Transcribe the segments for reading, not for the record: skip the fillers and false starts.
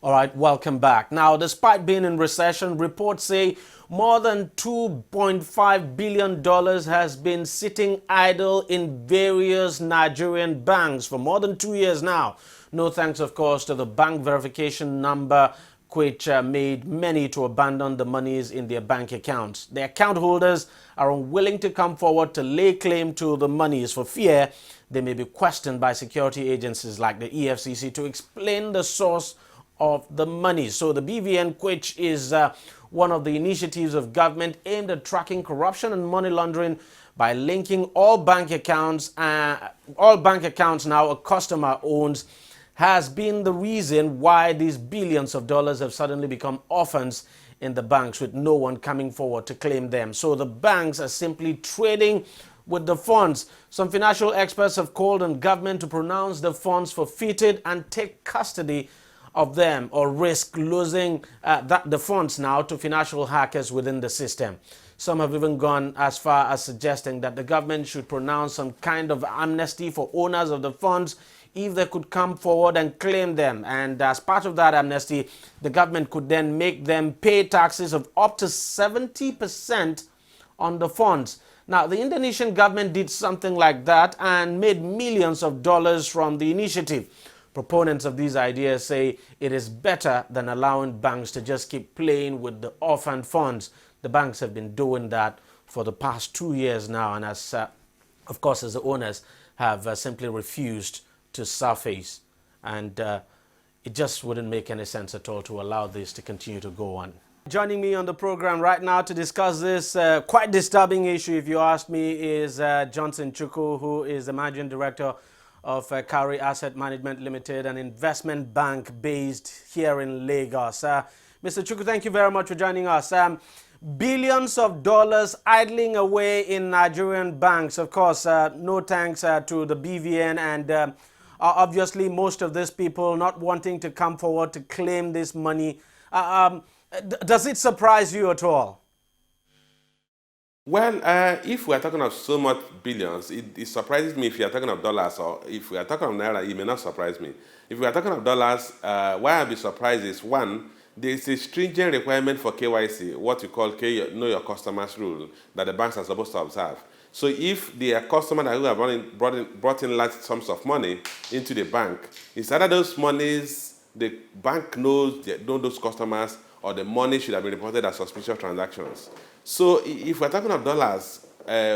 All right, welcome back. Now, despite being in recession, reports say more than $2.5 billion has been sitting idle in various Nigerian banks for more than 2 years now. No thanks, of course, to the bank verification number, which made many to abandon the monies in their bank accounts. The account holders are unwilling to come forward to lay claim to the monies for fear they may be questioned by security agencies like the EFCC to explain the source of the money. So the BVN, which is one of the initiatives of government aimed at tracking corruption and money laundering by linking all bank accounts now a customer owns, has been the reason why these billions of dollars have suddenly become orphans in the banks with no one coming forward to claim them. So the banks are simply trading with the funds. Some financial experts have called on government to pronounce the funds forfeited and take custody of them or risk losing the funds now to financial hackers within the system. Some have even gone as far as suggesting that the government should pronounce some kind of amnesty for owners of the funds if they could come forward and claim them. And as part of that amnesty, the government could then make them pay taxes of up to 70% on the funds. Now, the Indonesian government did something like that and made millions of dollars from the initiative. Proponents of these ideas say it is better than allowing banks to just keep playing with the orphan funds. The banks have been doing that for the past 2 years now, and as of course, as the owners have simply refused to surface, and it just wouldn't make any sense at all to allow this to continue to go on. Joining me on the program right now to discuss this quite disturbing issue, if you ask me, is Johnson Chuku, who is the managing director of Kauri Asset Management Limited, an investment bank based here in Lagos. Mr. Chuku, thank you very much for joining us. Billions of dollars idling away in Nigerian banks. Of course, no thanks to the BVN and obviously most of these people not wanting to come forward to claim this money. Does it surprise you at all? Well, if we are talking of so much billions, it surprises me if you are talking of dollars, or if we are talking of naira, it may not surprise me. If we are talking of dollars, why I'll be surprised is, one, there is a stringent requirement for KYC, what you call Know Your Customers rule, that the banks are supposed to observe. So if the customer that who have brought in large sums of money into the bank, it's either those monies the bank knows those customers, or the money should have been reported as suspicious transactions. So if we're talking of dollars,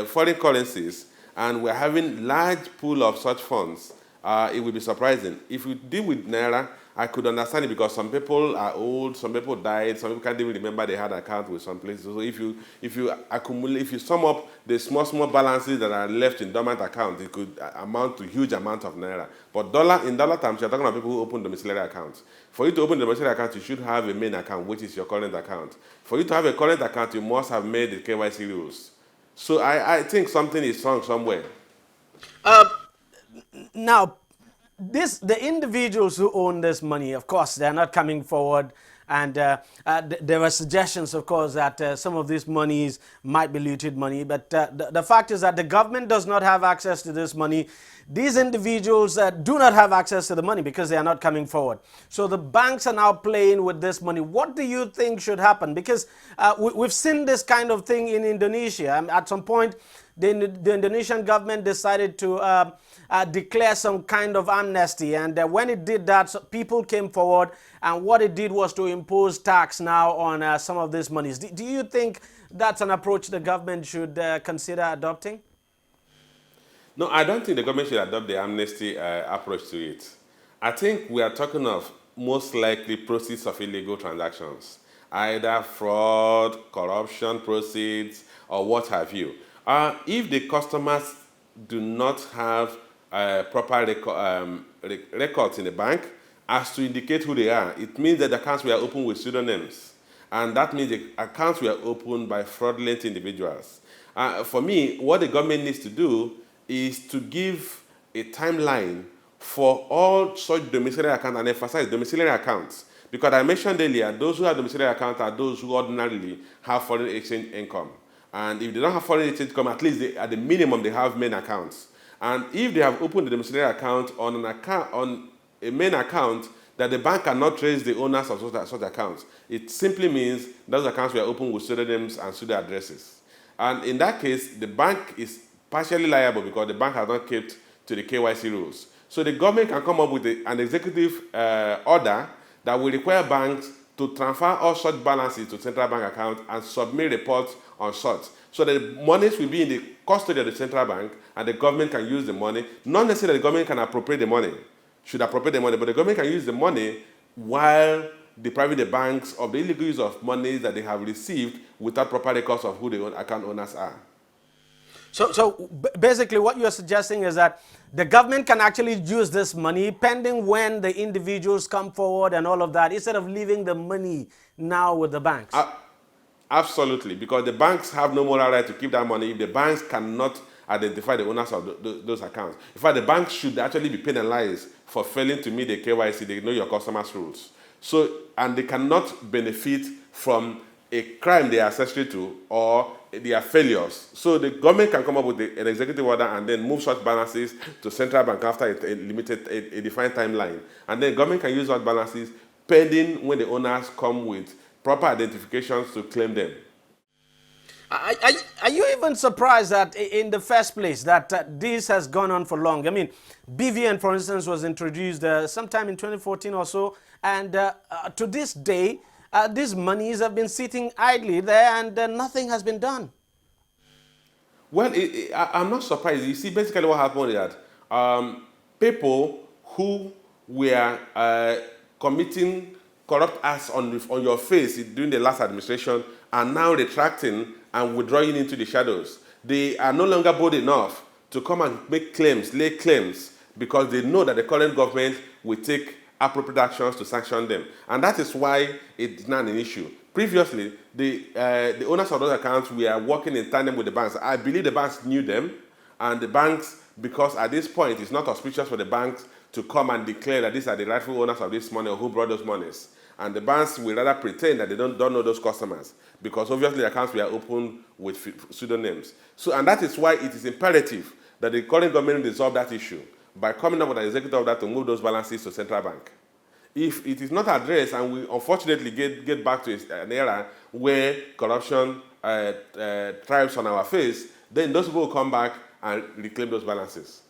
foreign currencies, and we're having large pool of such funds, it will be surprising. If we deal with naira, I could understand it because some people are old, some people died, some people can't even remember they had an account with some places. So if you sum up the small balances that are left in dormant accounts, it could amount to huge amount of naira. But in dollar terms, you're talking about people who open domiciliary accounts. For you to open a domiciliary account, you should have a main account, which is your current account. For you to have a current account, you must have made the KYC rules. So I think something is wrong somewhere. Now, the individuals who own this money, of course, they're not coming forward. And there were suggestions, of course, that some of these monies might be looted money. But the fact is that the government does not have access to this money. These individuals do not have access to the money because they are not coming forward. So the banks are now playing with this money. What do you think should happen? Because we've seen this kind of thing in Indonesia. At some point, the Indonesian government decided to declare some kind of amnesty. And when it did that, people came forward. And what it did was to impose tax now on some of these monies. Do you think that's an approach the government should consider adopting? No, I don't think the government should adopt the amnesty approach to it. I think we are talking of most likely proceeds of illegal transactions, either fraud, corruption proceeds, or what have you. If the customers do not have proper records in the bank as to indicate who they are, it means that the accounts were opened with pseudonyms. And that means the accounts were opened by fraudulent individuals. For me, what the government needs to do is to give a timeline for all such domiciliary accounts, and emphasize domiciliary accounts. Because I mentioned earlier, those who have domiciliary accounts are those who ordinarily have foreign exchange income. And if they don't have foreign exchange income, at least at the minimum they have main accounts. And if they have opened the domiciliary account on a main account, that the bank cannot trace the owners of such accounts. It simply means those accounts were opened with pseudonyms and pseudo addresses. And in that case, the bank is partially liable because the bank has not kept to the KYC rules. So the government can come up with an executive order that will require banks to transfer all such balances to central bank accounts and submit reports on such. So that the monies will be in the custody of the central bank and the government can use the money. Not necessarily the government can appropriate the money, should appropriate the money, but the government can use the money while depriving the banks of the illegal use of money that they have received without proper records of who the account owners are. So basically what you're suggesting is that the government can actually use this money pending when the individuals come forward and all of that, instead of leaving the money now with the banks. Absolutely, because the banks have no moral right to keep that money if the banks cannot identify the owners of those accounts. In fact, the banks should actually be penalized for failing to meet the KYC, they know your customers' rules. So, and they cannot benefit from a crime they are accessory to or their failures. So the government can come up with an executive order and then move such balances to central bank after a defined timeline. And then government can use such balances pending when the owners come with proper identifications to claim them. Are you even surprised that in the first place that this has gone on for long? I mean, BVN, for instance, was introduced sometime in 2014 or so, and to this day, these monies have been sitting idly there and nothing has been done. Well, I'm not surprised. You see, basically what happened is that people who were committing corrupt acts on your face during the last administration are now retracting and withdrawing into the shadows. They are no longer bold enough to come and make claims, lay claims, because they know that the current government will take appropriate actions to sanction them. And that is why it's not an issue. Previously, the owners of those accounts were working in tandem with the banks. I believe the banks knew them, and the banks, because at this point it's not auspicious for the banks to come and declare that these are the rightful owners of this money or who brought those monies. And the banks will rather pretend that they don't know those customers, because obviously the accounts were opened with pseudonyms. So, and that is why it is imperative that the current government resolve that issue by coming up with an executive order to move those balances to central bank. If it is not addressed, and we unfortunately get back to an era where corruption thrives on our face, then those people will come back and reclaim those balances.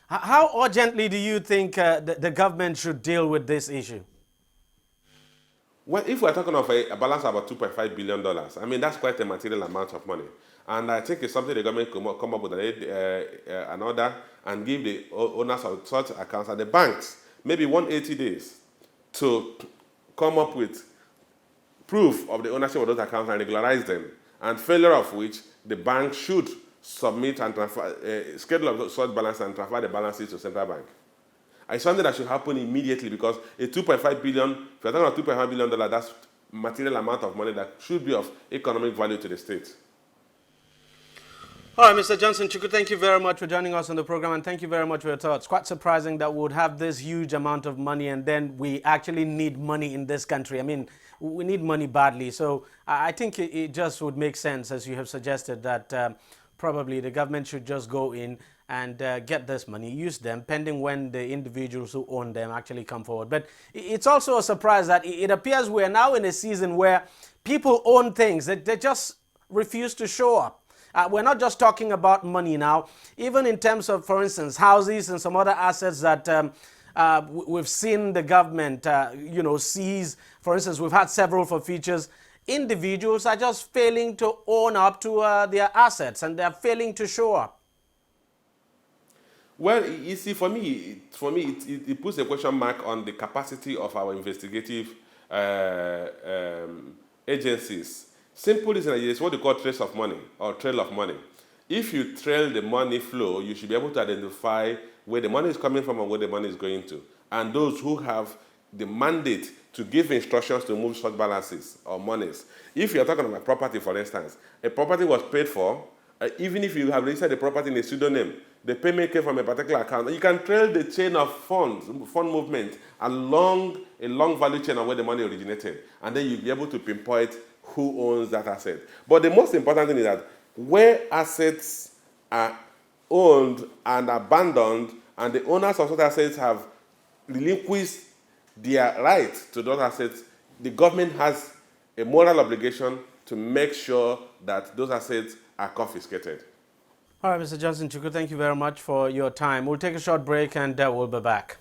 How urgently do you think the government should deal with this issue? Well, if we're talking of a balance of about $2.5 billion, I mean, that's quite a material amount of money. And I think it's something the government could come up with an order and give the owners of such accounts and the banks maybe 180 days to come up with proof of the ownership of those accounts and regularize them, and failure of which the bank should submit and transfer, schedule of such balance and transfer the balances to central bank. It's something that should happen immediately, because a $2.5 billion, if you're talking about $2.5 billion, that's material amount of money that should be of economic value to the state. All right, Mr. Johnson Chuku, thank you very much for joining us on the program, and thank you very much for your thoughts. Quite surprising that we would have this huge amount of money and then we actually need money in this country. I mean, we need money badly. So I think it just would make sense, as you have suggested, that probably the government should just go in and get this money, use them, pending when the individuals who own them actually come forward. But it's also a surprise that it appears we're now in a season where people own things that they just refuse to show up. We're not just talking about money now, even in terms of, for instance, houses and some other assets that we've seen the government, seize. For instance, we've had several forfeitures. Individuals are just failing to own up to their assets, and they're failing to show up. Well, you see, for me, it puts a question mark on the capacity of our investigative agencies. Simple is it's what they call trace of money or trail of money. If you trail the money flow, you should be able to identify where the money is coming from and where the money is going to. And those who have the mandate to give instructions to move such balances or monies. If you're talking about property, for instance, a property was paid for, even if you have registered the property in a pseudonym, the payment came from a particular account. You can trail the chain of fund movement along a long value chain of where the money originated, and then you'll be able to pinpoint who owns that asset. But the most important thing is that where assets are owned and abandoned, and the owners of such assets have relinquished their right to those assets, the government has a moral obligation to make sure that those assets are confiscated. All right, Mr. Johnson Chuku, thank you very much for your time. We'll take a short break and we'll be back.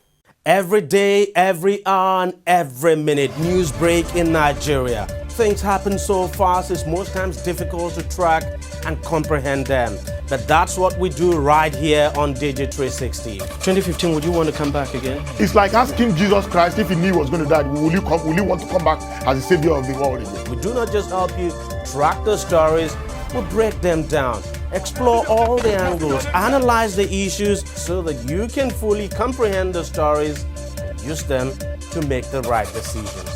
Every day, every hour, and every minute, news break in Nigeria. Things happen so fast, it's most times difficult to track and comprehend them. But that's what we do right here on DEJI360. 2015, would you want to come back again? It's like asking Jesus Christ if he knew he was going to die, will you want to come back as the savior of the world again? We do not just help you track the stories, we break them down, explore all the angles, analyze the issues so that you can fully comprehend the stories and use them to make the right decision.